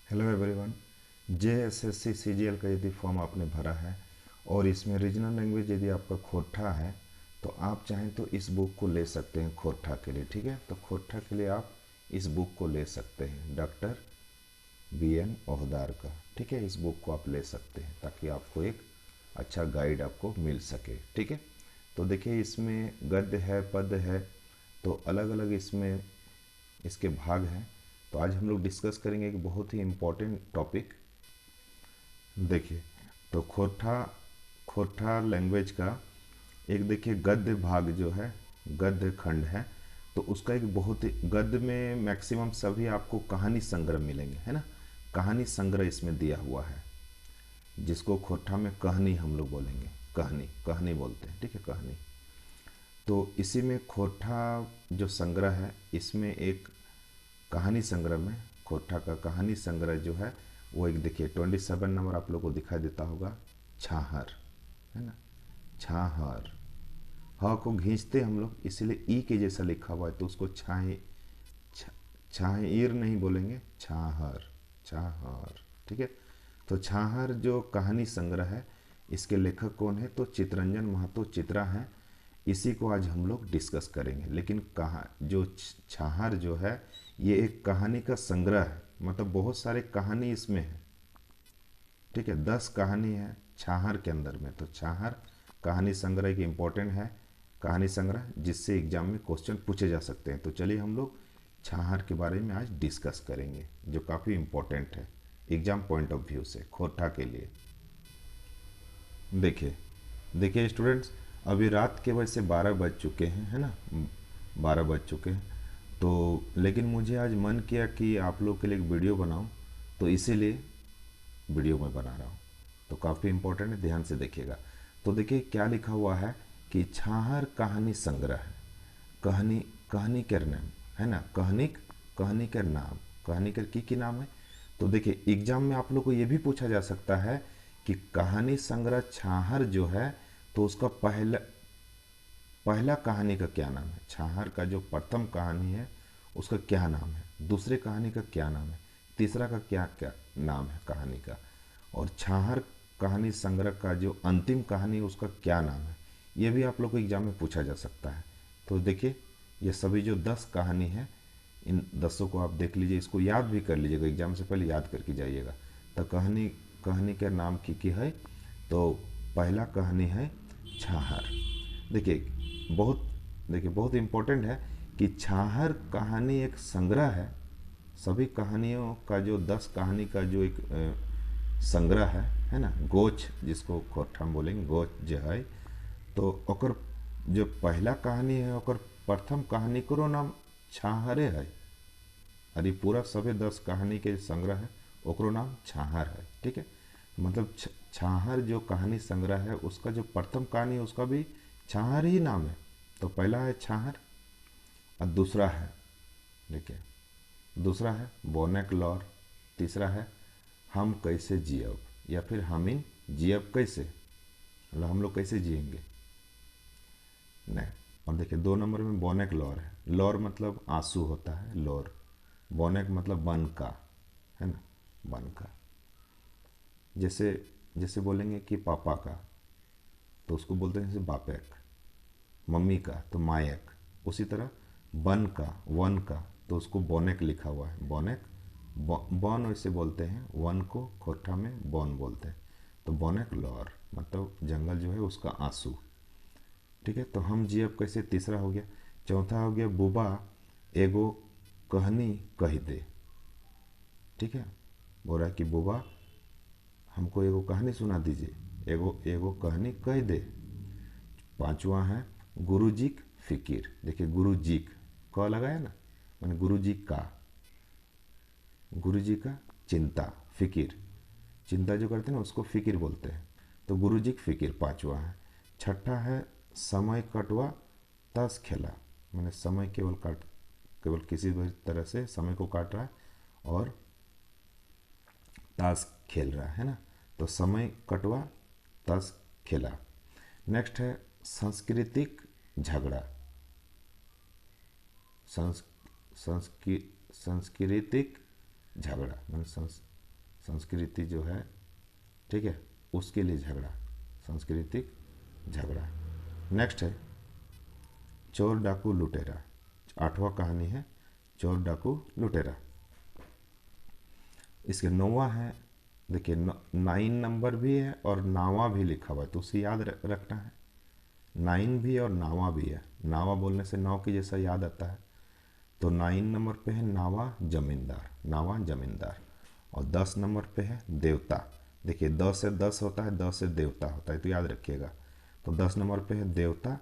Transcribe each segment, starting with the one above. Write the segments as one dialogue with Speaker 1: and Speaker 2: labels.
Speaker 1: Hello everyone. JSSC CGL का यदि form आपने भरा है और इसमें रीजनल लैंग्वेज यदि आपका खोरठा है तो आप चाहें तो इस बुक को ले सकते हैं खोरठा के लिए। ठीक है, तो खोरठा के लिए आप इस बुक को ले सकते हैं, डॉक्टर BN ओहदार का। ठीक है, इस बुक को आप ले सकते हैं ताकि आपको एक अच्छा गाइड आपको मिल सके। ठीक है, तो देखिए इसमें गद्य है, पद है, तो अलग अलग इसमें इसके भाग हैं। तो आज हम लोग डिस्कस करेंगे एक बहुत ही इम्पोर्टेंट टॉपिक। देखिए, तो खोरठा खोरठा लैंग्वेज का एक देखिए गद्य भाग जो है, गद्य खंड है, तो उसका एक बहुत ही गद्य में मैक्सिमम सभी आपको कहानी संग्रह मिलेंगे, है ना। कहानी संग्रह इसमें दिया हुआ है, जिसको खोरठा में कहानी हम लोग बोलेंगे, कहानी कहानी बोलते हैं। ठीक है, कहानी। तो इसी में खोरठा जो संग्रह है, इसमें एक कहानी संग्रह में खोरठा का कहानी संग्रह जो है वो एक देखिए 27 नंबर आप लोग को दिखाई देता होगा, छाहर, है ना। छाहर, ह को खींचते हम लोग, इसलिए ई के जैसा लिखा हुआ है तो उसको छाहीर नहीं बोलेंगे, छाहर, छाहर। ठीक है, तो छाहर जो कहानी संग्रह है, इसके लेखक कौन है तो चितरंजन महतो चित्रा हैं। इसी को आज हम लोग डिस्कस करेंगे। लेकिन कहा जो छाहर जो है ये एक कहानी का संग्रह है, मतलब बहुत सारे कहानी इसमें है। ठीक है, 10 कहानी है छाहर के अंदर में। तो छाहर कहानी संग्रह एक इम्पोर्टेंट है, कहानी संग्रह जिससे एग्जाम में क्वेश्चन पूछे जा सकते हैं। तो चलिए हम लोग छाहर के बारे में आज डिस्कस करेंगे, जो काफ़ी इम्पोर्टेंट है एग्जाम पॉइंट ऑफ व्यू से खोरठा के लिए। देखिए देखिए स्टूडेंट्स, अभी रात के वैसे 12 बज चुके हैं, है ना, 12 बज चुके हैं। तो लेकिन मुझे आज मन किया कि आप लोग के लिए एक वीडियो बनाऊं, तो इसीलिए वीडियो में बना रहा हूँ। तो काफ़ी इम्पोर्टेंट है, ध्यान से देखिएगा। तो देखिए क्या लिखा हुआ है कि छाहर कहानी संग्रह है। कहानी कहानी के नाम, है ना, कहानी के नाम, कहानी के की नाम है। तो देखिए एग्जाम में आप लोग को ये भी पूछा जा सकता है कि कहानी संग्रह छाहर जो है, तो उसका पहला पहला कहानी का क्या नाम है। छाहर का जो प्रथम कहानी है उसका क्या नाम है, दूसरे कहानी का क्या नाम है, तीसरा का क्या क्या नाम है कहानी का, और छाहर कहानी संग्रह का जो अंतिम कहानी है उसका क्या नाम है। ये भी आप लोग को एग्जाम में पूछा जा सकता है। तो देखिए ये सभी जो 10 कहानी है, इन 10 को आप देख लीजिए, इसको याद भी कर लीजिएगा, एग्जाम से पहले याद करके जाइएगा। तो कहानी कहानी के नाम की है। तो पहला कहानी है छाहर। देखिए बहुत इम्पोर्टेंट है कि छाहर कहानी एक संग्रह है। सभी कहानियों का जो 10 कहानी का जो एक संग्रह है ना, गोच जिसको खोरठा में बोलेंगे, गोच जो है। तो ओकर जो पहला कहानी है ओकर प्रथम कहानी करो नाम छाहरे है। अरे पूरा सभी 10 कहानी के संग्रह है, ओकरो नाम छाहर है। ठीक है, मतलब छाहर जो कहानी संग्रह है उसका जो प्रथम कहानी है उसका भी छाहर ही नाम है। तो पहला है छाहर, और दूसरा है, देखिए दूसरा है बोनेक लॉर, तीसरा है हम कैसे जियब, या फिर हम इन जियब कैसे, मतलब हम लोग कैसे जिएंगे, नहीं। और देखिए 2 नंबर में बोनेक लॉर है। लॉर मतलब आंसू होता है, लॉर। बोनेक मतलब बन का, है ना, बन का। जैसे जैसे बोलेंगे कि पापा का तो उसको बोलते हैं जैसे बापेक, मम्मी का तो मायक। उसी तरह बन का, वन का, तो उसको बोनेक लिखा हुआ है, बोनेक। बॉन वैसे बोलते हैं, वन को खोरठा में बॉन बोलते हैं। तो बोनेक लॉर मतलब जंगल जो है उसका आंसू। ठीक है, तो हम जियब कैसे तीसरा हो गया। चौथा हो गया बुबा एगो कहनी कह दे। ठीक है, बोल रहा है कि बुबा हमको एगो कहानी सुना दीजिए, एगो एगो कहानी कह दे। पांचवा है गुरुजी की फिकिर। देखिए गुरुजी क लगाया ना, मैंने गुरुजी का, गुरुजी का चिंता, फिकिर, चिंता जो करते हैं ना उसको फिकिर बोलते हैं। तो गुरुजी की फिकिर पांचवा है। छठा है समय कटवा ताश खेला, मैंने समय केवल किसी भी तरह से समय को काट रहा है और ताश खेल रहा है ना। तो समय कटवा ताश खेला। नेक्स्ट है सांस्कृतिक झगड़ा, सांस्कृतिक झगड़ा, मैंने संस्कृति जो है, ठीक है, उसके लिए झगड़ा, सांस्कृतिक झगड़ा। नेक्स्ट है चोर डाकू लुटेरा। 8वां कहानी है चोर डाकू लुटेरा। इसके 9वां है, देखिए 9 नंबर भी है और नावा भी लिखा हुआ है, तो उसे याद रखना है। 9 भी और नावा भी है, नावा बोलने से नाव की जैसा याद आता है। तो 9 नंबर पे है नावा जमींदार, नावा जमींदार। और 10 नंबर पे है देवता। देखिए 10 से 10 होता है, 10 से देवता होता है, तो याद रखिएगा। तो 10 नंबर पे है देवता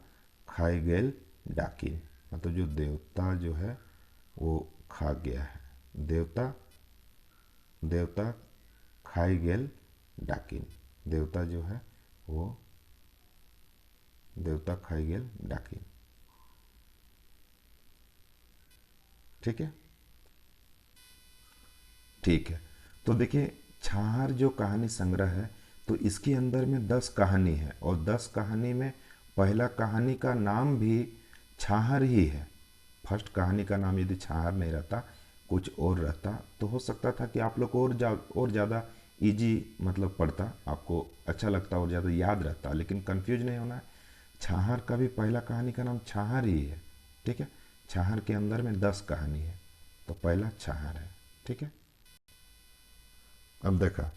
Speaker 1: खाए गेल डाकिन, मतलब जो देवता जो है वो खा गया है। देवता देवता खाई गेल डाकिन, देवता जो है वो देवता खाई गेल डाकिन, ठीक है। ठीक है, तो देखिए छाहर जो कहानी संग्रह है, तो इसके अंदर में 10 कहानी है और 10 कहानी में पहला कहानी का नाम भी छाहर ही है। फर्स्ट कहानी का नाम यदि छाहर नहीं रहता, कुछ और रहता, तो हो सकता था कि आप लोग को और ज़्यादा इजी मतलब पढ़ता, आपको अच्छा लगता और ज़्यादा याद रहता, लेकिन कंफ्यूज नहीं होना है। छाहर का भी पहला कहानी का नाम छाहर ही है, ठीक है। छाहर के अंदर में 10 कहानी है, तो पहला छाहर है, ठीक है। अब देखा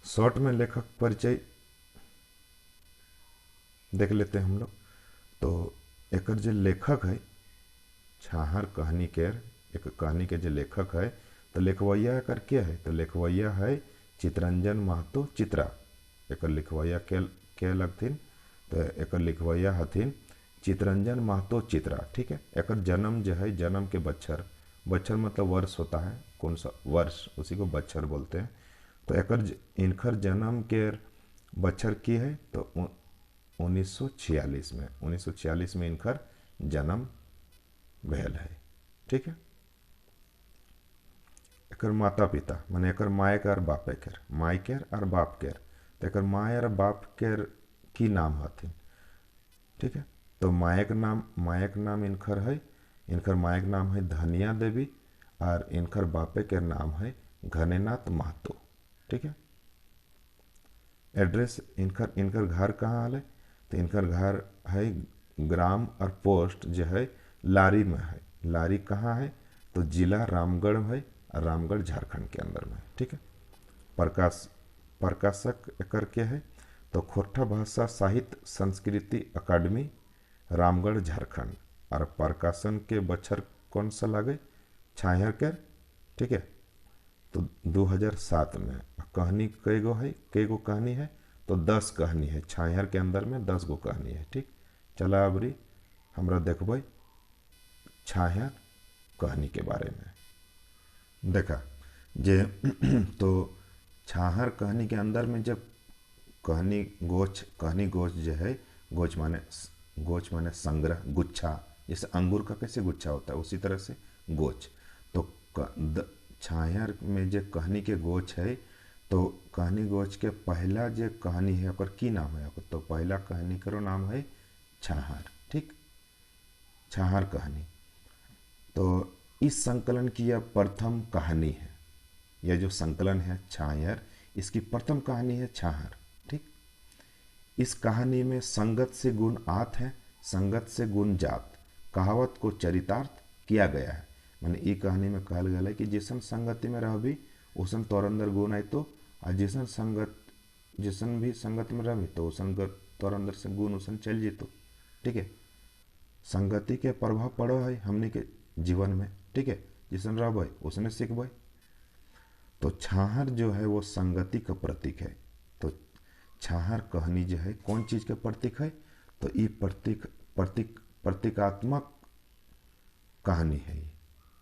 Speaker 1: शॉर्ट में लेखक परिचय देख लेते हैं हम लोग। तो एकर जो लेखक है छाहर कहानी के, एक कहानी के जो लेखक है, तो लेखवैया एकर क्या है, तो लेखवैया है चितरंजन महतो चित्रा। एकर लिखवैया के लगथिन, तो एकर लिखवैया हथिन चितरंजन महतो चित्रा, ठीक है। एकर जन्म जो है, जन्म के बच्छर, बच्छर मतलब वर्ष होता है, कौन सा वर्ष, उसी को बच्छर बोलते हैं। तो एकर इनकर जन्म के बच्छर की है, तो 1946 में, 1946 में इनकर जन्म भेल है, ठीक है। एकर माता पिता माने एकर माए के और बापे के, माए के और बाप के, तो एकर माए और बाप के की नाम हथिन, ठीक है। तो मायक नाम इनकर है, इनकर मायक नाम है धनिया देवी और इनकर बापे के नाम है घनेनाथ महतो, ठीक है। एड्रेस इनकर इनकर घर कहाँ है, तो इनकर घर है ग्राम और पोस्ट जो है लारी में है। लारी कहाँ है, तो जिला रामगढ़ है और रामगढ़ झारखंड के अंदर में है, ठीक है। प्रकाशक एकर के है, तो खोरठा भाषा साहित्य संस्कृति अकादमी रामगढ़ झारखंड। और प्रकाशन के बच्छर कौन सा लगे, छाहर के, ठीक है। तो 2007 में। कहानी कई गो है, कई गो कहानी है, तो 10 कहानी है छाहर के अंदर में, 10 गो कहानी है, ठीक। चला अबरी हमरा देखब छाहर कहानी के बारे में। देखा जे तो छाहर कहानी के अंदर में जब कहानी गोच जो है, गोच माने संग्रह, गुच्छा, जैसे अंगूर का कैसे गुच्छा होता है उसी तरह से गोच। तो छाहर में जो कहानी के गोच है, तो कहानी गोच के पहला जो कहानी है ओकर की नाम है, तो पहला कहानी करो नाम है छाहर, ठीक, छाहर कहानी। तो इस संकलन की यह प्रथम कहानी है, यह जो संकलन है छाहर, इसकी प्रथम कहानी है छाहर, ठीक। इस कहानी में संगत से गुण आत है, संगत से गुण जात, कहावत को चरितार्थ किया गया है। माने ई कहानी में कहल गया है कि जैसन संगति में रहबी उसन तोर अंदर गुण आई, तो आ जैसन भी संगत में रहबी तो उसन तोर अंदर से गुण उसन चल जेतो, ठीक है। संगति के प्रभाव पड़ो है हमने के जीवन में, ठीक है, जैसन रहबै उसने सीखबै। तो छाहर जो है वो संगति का प्रतीक है। तो छाहर कहानी जो है कौन चीज का प्रतीक है, तो ये प्रतीकात्मक कहानी है ये,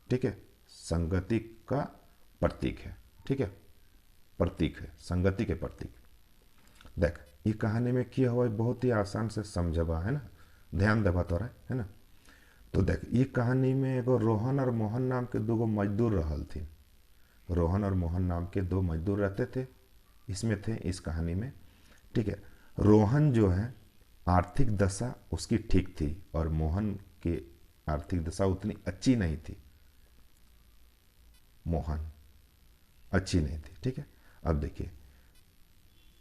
Speaker 1: ठीक है, संगति का प्रतीक है, ठीक है, प्रतीक है, संगति के प्रतीक। देख ये कहानी में किया हुआ बहुत ही आसान से समझबा है ना, ध्यान देबा तोरा है ना। तो देख ये कहानी में एगो रोहन और मोहन नाम के दो मजदूर रहल थी। रोहन और मोहन नाम के 2 मजदूर रहते थे, इसमें थे इस कहानी में, ठीक है। रोहन जो है आर्थिक दशा उसकी ठीक थी और मोहन की आर्थिक दशा उतनी अच्छी नहीं थी, मोहन अच्छी नहीं थी, ठीक है। अब देखिए,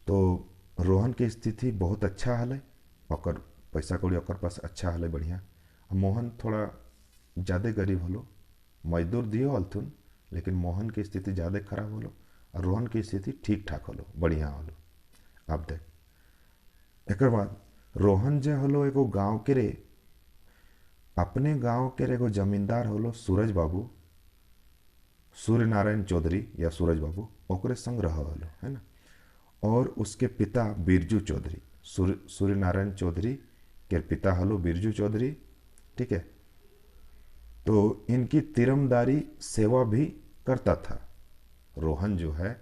Speaker 1: तो रोहन की स्थिति बहुत अच्छा हाल है, ओकर पैसा कौड़ी ओकर पास अच्छा हाल है, बढ़िया। मोहन थोड़ा ज़्यादा गरीब होलो, मजदूर दियो हलथुन, लेकिन मोहन की स्थिति ज़्यादा खराब होलो और रोहन की स्थिति ठीक ठाक होलो, बढ़िया होलो। अब देख, एक बाद रोहन जे होलो एगो गांव के रे, अपने गांव के रे एगो जमींदार होलो सूरज बाबू, सूर्य नारायण चौधरी या सूरज बाबू, ओकरे संग रह होलो, है ना। और उसके पिता बिरजू चौधरी, सूर्य नारायण चौधरी के पिता हलो बिरजू चौधरी, ठीक है। तो इनकी तिरमदारी सेवा भी करता था। रोहन जो है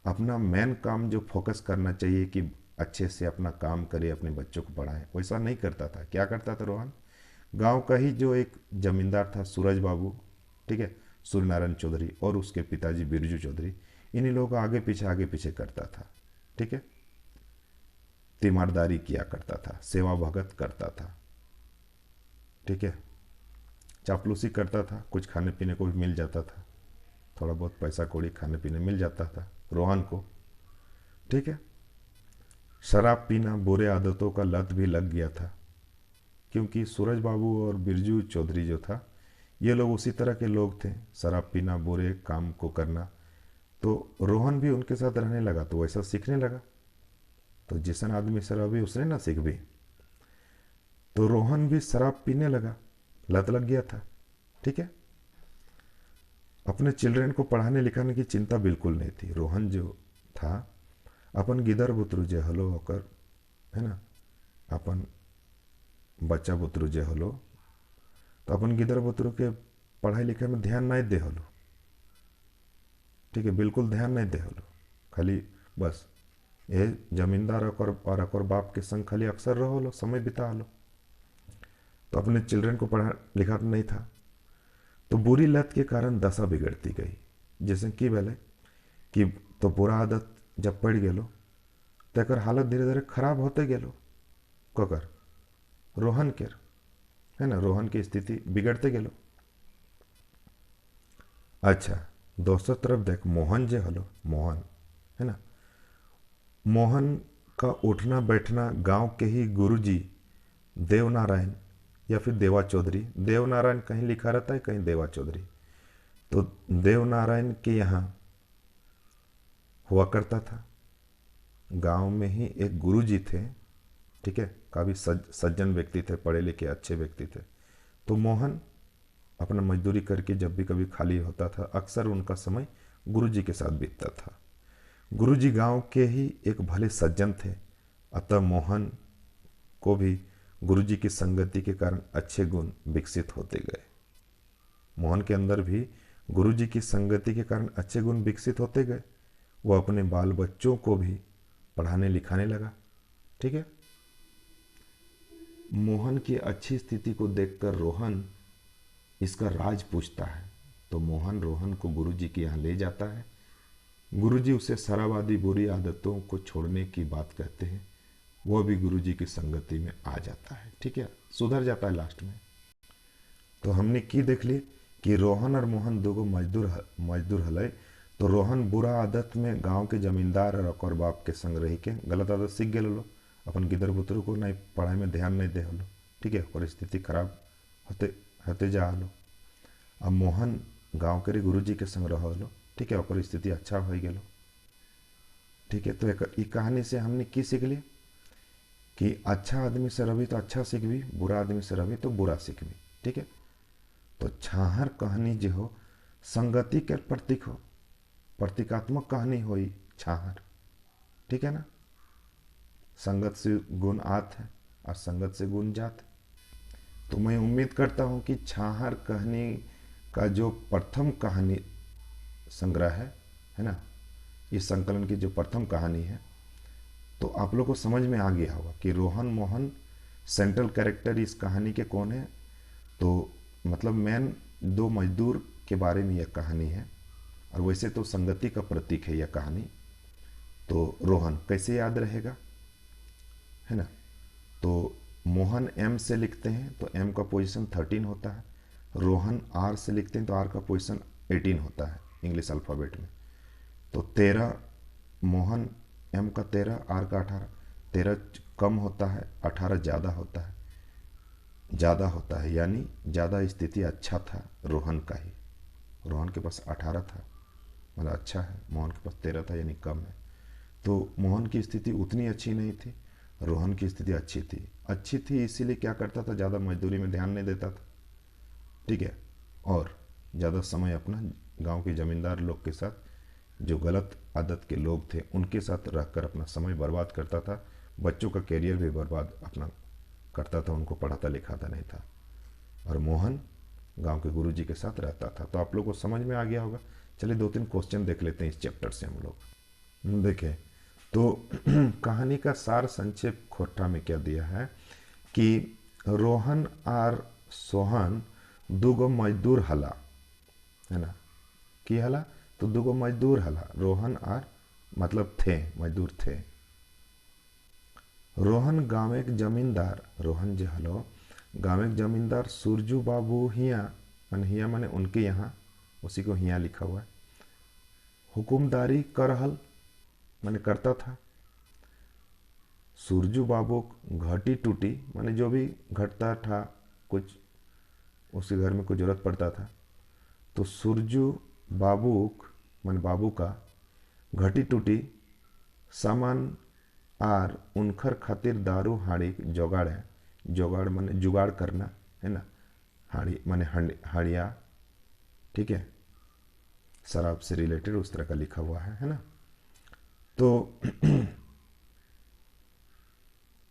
Speaker 1: अपना मेन काम जो फोकस करना चाहिए कि अच्छे से अपना काम करे, अपने बच्चों को पढ़ाए, वैसा नहीं करता था। क्या करता था रोहन, गांव का ही जो एक जमींदार था सूरज बाबू, ठीक है, सूर्य नारायण चौधरी और उसके पिताजी बिरजू चौधरी, इन्हीं लोगों का आगे पीछे करता था, ठीक है। तीमारदारी किया करता था, सेवा भगत करता था, ठीक है। चापलूसी करता था, कुछ खाने पीने को भी मिल जाता था, थोड़ा बहुत पैसा कौड़ी खाने पीने मिल जाता था रोहन को, ठीक है। शराब पीना, बुरे आदतों का लत भी लग गया था, क्योंकि सूरज बाबू और बिरजू चौधरी जो था, ये लोग उसी तरह के लोग थे, शराब पीना, बुरे काम को करना। तो रोहन भी उनके साथ रहने लगा तो वैसा सीखने लगा। तो जिसन आदमी शराबी उसने ना सीख भी, तो रोहन भी शराब पीने लगा, लत लग गया था, ठीक है। अपने चिल्ड्रन को पढ़ाने लिखाने की चिंता बिल्कुल नहीं थी। रोहन जो था अपन गिदर बुतरू जे हलो होकर, है ना, अपन बच्चा बुतरू जे हलो, तो अपन गिदर बुतरू के पढ़ाई लिखाई में ध्यान नहीं दे हलो, ठीक है, बिल्कुल ध्यान नहीं दे हलो। खाली बस ये जमींदार और अकर बाप के संग खाली अक्सर रहो लो, समय बिता लो। तो अपने चिल्ड्रन को पढ़ा लिखा नहीं था। तो बुरी लत के कारण दशा बिगड़ती गई। जैसे कि पहले कि तो बुरा आदत जब पड़ गेलो तो एकर हालत धीरे धीरे खराब होते गेलो, ककर रोहन के, है ना, रोहन की स्थिति बिगड़ते गेलो। अच्छा, दोसर तरफ देख, मोहन जे हलो, मोहन, है ना, मोहन का उठना बैठना गांव के ही गुरुजी देवनारायण या फिर देवा चौधरी, देवनारायण कहीं लिखा रहता है, कहीं देवा चौधरी, तो देवनारायण के यहाँ हुआ करता था। गांव में ही एक गुरुजी थे, ठीक है, काफ़ी सज्जन व्यक्ति थे, पढ़े लिखे अच्छे व्यक्ति थे। तो मोहन अपना मजदूरी करके जब भी कभी खाली होता था, अक्सर उनका समय गुरुजी के साथ बीतता था। गुरुजी गांव के ही एक भले सज्जन थे, अतः मोहन को भी गुरुजी की संगति के कारण अच्छे गुण विकसित होते गए। मोहन के अंदर भी गुरुजी की संगति के कारण अच्छे गुण विकसित होते गए। वह अपने बाल बच्चों को भी पढ़ाने लिखाने लगा, ठीक है। मोहन की अच्छी स्थिति को देखकर रोहन इसका राज पूछता है। तो मोहन रोहन को गुरुजी के यहाँ ले जाता है। गुरुजी उसे शराब आदि बुरी आदतों को छोड़ने की बात कहते हैं। वह भी गुरुजी की संगति में आ जाता है, ठीक है, सुधर जाता है लास्ट में। तो हमने की देख ली कि रोहन और मोहन दो मजदूर हले। तो रोहन बुरा आदत में गांव के जमींदार और अकर बाप के संग रह के गलत आदत सीख गए लो, अपन गिदर बुतरू को नहीं पढ़ाई में ध्यान नहीं दे हलो, ठीक है, और स्थिति खराब होते जा हलो। अब मोहन गांव के गुरुजी के संग रह हलो, ठीक है, और स्थिति अच्छा हो गेलो, ठीक है। तो एक कहानी से हमने की सीख ली कि अच्छा आदमी से रही तो अच्छा सीखबी, बुरा आदमी से रही तो बुरा सीखबी, ठीक है। तो छाहर कहानी जो हो संगति के प्रतीक हो, प्रतीकात्मक कहानी होई छाहर, ठीक है ना। संगत से गुण आत है और संगत से गुण जात है। तो मैं उम्मीद करता हूँ कि छाहर कहानी का जो प्रथम कहानी संग्रह है ना, इस संकलन की जो प्रथम कहानी है, तो आप लोग को समझ में आ गया होगा कि रोहन मोहन सेंट्रल कैरेक्टर इस कहानी के कौन है। तो मतलब मेन दो मजदूर के बारे में यह कहानी है, और वैसे तो संगति का प्रतीक है यह कहानी। तो रोहन कैसे याद रहेगा, है ना। तो मोहन एम से लिखते हैं तो एम का पोजीशन 13 होता है। रोहन आर से लिखते हैं तो आर का पोजीशन 18 होता है इंग्लिश अल्फ़ाबेट में। तो 13 मोहन M का 13, R का 18। 13 कम होता है, 18 ज़्यादा होता है, यानी ज़्यादा स्थिति अच्छा था रोहन का ही। रोहन के पास 18 था, मतलब अच्छा है। मोहन के पास 13 था, यानी कम है। तो मोहन की स्थिति उतनी अच्छी नहीं थी, रोहन की स्थिति अच्छी थी, इसीलिए क्या करता था, ज़्यादा मजदूरी में ध्यान नहीं देता था, ठीक है। और ज़्यादा समय अपना गांव के ज़मींदार लोग के साथ, जो गलत आदत के लोग थे, उनके साथ रहकर अपना समय बर्बाद करता था। बच्चों का कैरियर भी बर्बाद अपना करता था, उनको पढ़ाता लिखाता नहीं था। और मोहन गांव के गुरुजी के साथ रहता था। तो आप लोग को समझ में आ गया होगा। चलिए 2-3 क्वेश्चन देख लेते हैं इस चैप्टर से हम लोग। देखें तो कहानी का सार संक्षेप खोट्टा में क्या दिया है कि रोहन और सोहन दूगो मजदूर हला, है ना, की हला, तो दूगो मजदूर हला, रोहन और मतलब थे, मजदूर थे। रोहन गाँव एक जमींदार, रोहन जो हलो गाँव एक जमींदार सुरजू बाबू हिया माने उनके यहाँ, उसी को हिया लिखा हुआ है। हुकुमदारी करहल माने करता था। सुरजू बाबू घटी टूटी माने जो भी घटता था, कुछ उसके घर में कुछ जरूरत पड़ता था, तो सुरजू बाबू माने बाबू का घटी टूटी सामान आर उनखर खातिर दारू हाड़ी जोगाड़ है। जोगाड़ माने जुगाड़ करना, है ना। हाड़ी माने हाड़िया, ठीक है, शराब से रिलेटेड उस तरह का लिखा हुआ है ना। तो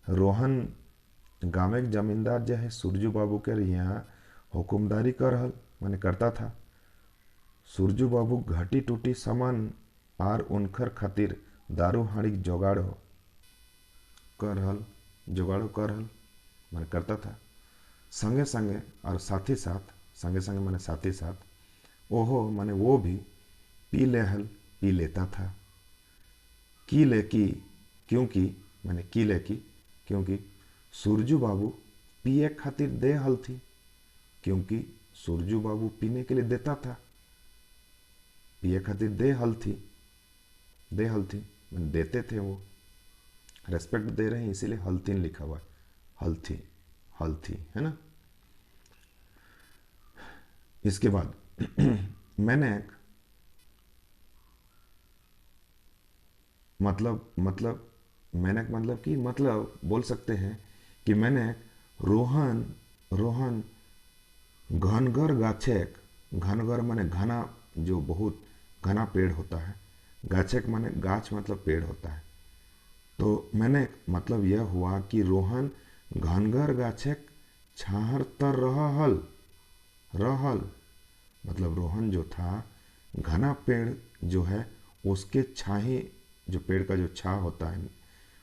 Speaker 1: रोहन गाँव एक जमींदार जो है सुरजू बाबू के यहाँ हुकुमदारी करहल माने करता था। सुरजू बाबू घटी टूटी सामान आर उनखर खातिर दारू हाड़ी जुगाड़ो करहल माने करता था। संगे संगे और साथ ही साथ, संगे संगे माने साथ ही साथ, ओहो माने वो भी पी लेता था। क्योंकि माने क्योंकि सुरजू बाबू पिए खातिर दे हल थी, क्योंकि सुरजू बाबू पीने के लिए देता था, पिए खातिर दे हल थी माने देते थे, वो रेस्पेक्ट दे रहे हैं, इसीलिए हल्थीन लिखा हुआ है, हल्थी, है ना। इसके बाद मैंने मतलब बोल सकते हैं कि मैंने रोहन घनगर गाछेक, घनगर माने घना, जो बहुत घना पेड़ होता है, गाछेक माने गाछ मतलब पेड़ होता है। तो मैंने मतलब यह हुआ कि रोहन घनगर गाछेक छाहर तर रहल, मतलब रोहन जो था घना पेड़ जो है उसके छाहे, जो पेड़ का जो छाह होता है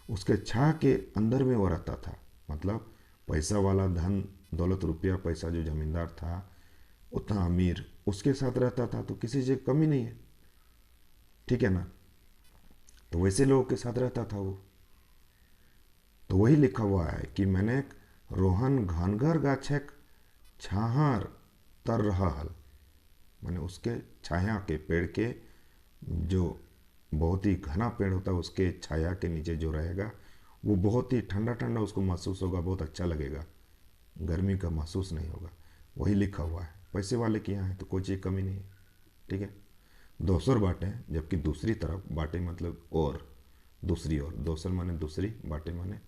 Speaker 1: उसके छाह के अंदर में वो रहता था। मतलब पैसा वाला, धन दौलत रुपया पैसा जो जमींदार था, उतना अमीर, उसके साथ रहता था तो किसी चीज़ की कमी नहीं है, ठीक है ना। तो वैसे लोगों के साथ रहता था वो। तो वही लिखा हुआ है कि मैंने रोहन घनगर गाछेक छाहर तर रहल, मैंने उसके छाया के, पेड़ के जो बहुत ही घना पेड़ होता है उसके छाया के नीचे जो रहेगा वो बहुत ही ठंडा ठंडा उसको महसूस होगा, बहुत अच्छा लगेगा, गर्मी का महसूस नहीं होगा। वही लिखा हुआ है। पैसे वाले के यहाँ है तो कोई चीज़ कमी नहीं है, ठीक है। दोसर बाटे, जबकि दूसरी तरफ, बाटे मतलब और, दूसरी ओर, दोसर माने दूसरी, बाटे माने,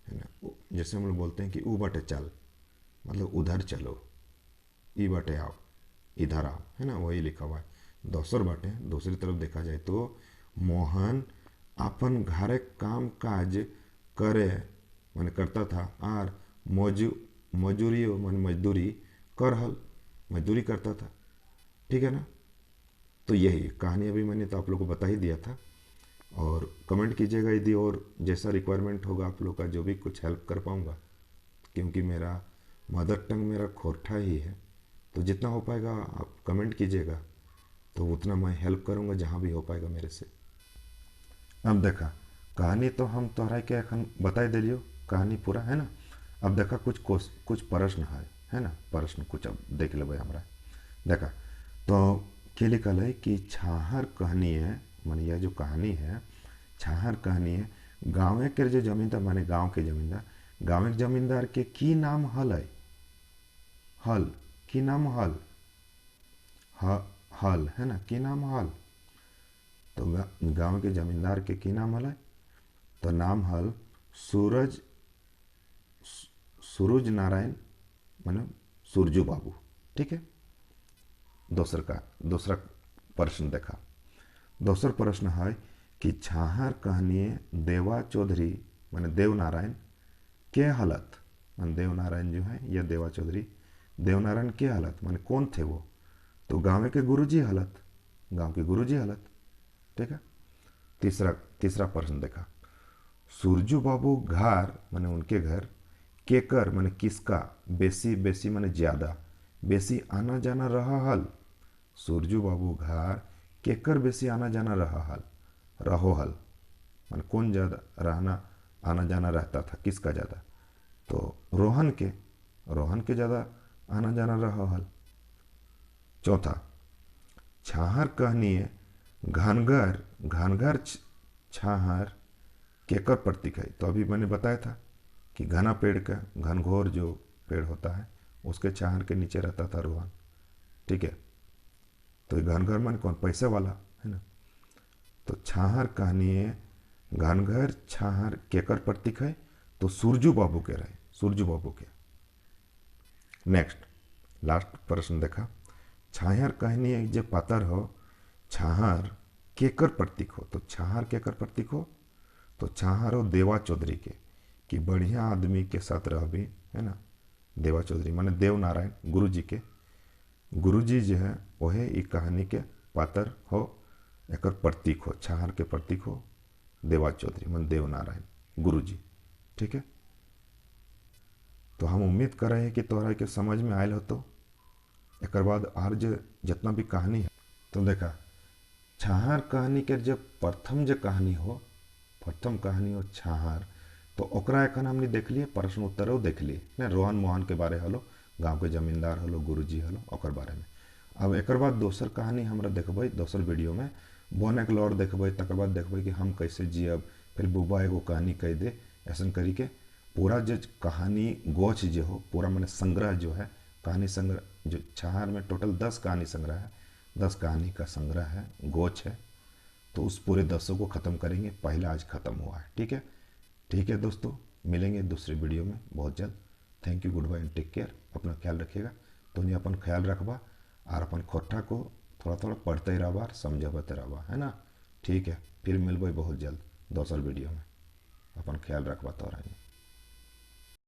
Speaker 1: है ना, जैसे हम लोग बोलते हैं कि ऊ बाटे चल, मतलब उधर चलो, ई बाटे आओ, इधर आओ, है ना, वही लिखा हुआ है। दोसर बाटे, दूसरी तरफ देखा जाए तो मोहन अपन घरे काम काज करे माने करता था, और मजूरी माने मजदूरी करहल, मजदूरी करता था, ठीक है ना। तो यही कहानी अभी मैंने तो आप लोग को बता ही दिया था। और कमेंट कीजिएगा यदि और जैसा रिक्वायरमेंट होगा आप लोग का, जो भी कुछ हेल्प कर पाऊँगा, क्योंकि मेरा मदर टंग मेरा खोरठा ही है, तो जितना हो पाएगा आप कमेंट कीजिएगा, तो उतना मैं हेल्प करूँगा जहाँ भी हो पाएगा मेरे से। अब देखा कहानी तो हम तोहरा के एखन बताई दिलियो, कहानी पूरा, है ना। अब देखा कुछ प्रश्न है ना, प्रश्न कुछ अब देख लेबै हमरा। देखा तो के लिखल है कि छाहर कहनी है माने यह जो कहानी है छाहर कहानी है गाँव के जो जमींदार माने गाँव के जमींदार गाँव के जमींदार के की नाम हल है हल की नाम हल हल है ना की नाम हल। तो गाँव के जमींदार के की नाम हल है तो नाम हल सूरज सूरज नारायण माने सूरजू बाबू। ठीक है। दूसरा प्रश्न देखा। दूसरा प्रश्न है कि छाहर कहानी देवा चौधरी माने देवनारायण के हालत माने देवनारायण जो है यह देवा चौधरी देवनारायण के हालत माने कौन थे वो तो गाँव के गुरुजी हालत गाँव के गुरुजी हालत। ठीक है। तीसरा प्रश्न देखा। सूरजू बाबू घर माने उनके घर केकर माने किसका बेसी बेसी माने ज्यादा बेसी आना जाना रहा हल। सूरजू बाबू घर केकर बेसी आना जाना रहो हल माने कौन ज्यादा रहना आना जाना रहता था किसका ज्यादा तो रोहन के ज्यादा आना जाना रहा हल। चौथा छाहर कहानी है घनघर छाहर केकर प्रतीक है तो अभी मैंने बताया था कि घना पेड़ का घनघोर जो पेड़ होता है उसके छाहर के नीचे रहता था रोहन। ठीक है। तो घनघर माने कौन पैसे वाला है ना। तो छाहर कहानी है घनघर छाहर केकर प्रतीक है तो सूरजू बाबू के रहे सूरजू बाबू के। नेक्स्ट लास्ट प्रश्न देखा। छाहर कहानी है जो पातर हो छाहर केकर प्रतीक हो तो छाहर केकर प्रतीक हो तो छाहर हो देवा चौधरी के कि बढ़िया आदमी के साथ रह भी है ना। देवा चौधरी माने देव नारायण गुरुजी जो है वह एक कहानी के पात्र हो एक प्रतीक हो छाहर के प्रतीक हो देवा चौधरी माने देव नारायण गुरुजी। ठीक है। तो हम उम्मीद कर रहे हैं कि तोहरा के समझ में आयल हो तो एक बाद और जो जितना भी कहानी है तो देखा छाहर कहानी के जब प्रथम कहानी हो छाहर तो ओकरा एखन हमने देख लिए प्रश्न उत्तरों देख लिए ना रोहन मोहन के बारे हलो गांव के जमींदार हलो गुरुजी हलो ओकर बारे में। अब एक बाद दोसर कहानी हमरा देखबै दोसर वीडियो में बने के लौर देखबै तकर बाद देखबै कि हम कैसे जियब फिर बुबा एगो कहानी कह दे ऐसा करी के पूरा जो कहानी गोछ जो हो पूरा मैंने संग्रह जो है कहानी संग्रह जो छाहर में टोटल 10 कहानी संग्रह है 10 कहानी का संग्रह है गोछ है तो उस पूरे 10 को ख़त्म करेंगे पहला आज ख़त्म हुआ है। ठीक है दोस्तों मिलेंगे दूसरे वीडियो में बहुत जल्द। Thank you good bye and take care अपना ख्याल रखिएगा तुम्हें अपन ख्याल रखबा और अपन खोटा को थोड़ा थोड़ा पढ़ते रहबा समझबते रहबा है ना। ठीक है फिर मिलबै बहुत जल्द दोसर वीडियो में अपन ख्याल रखबा तोरा।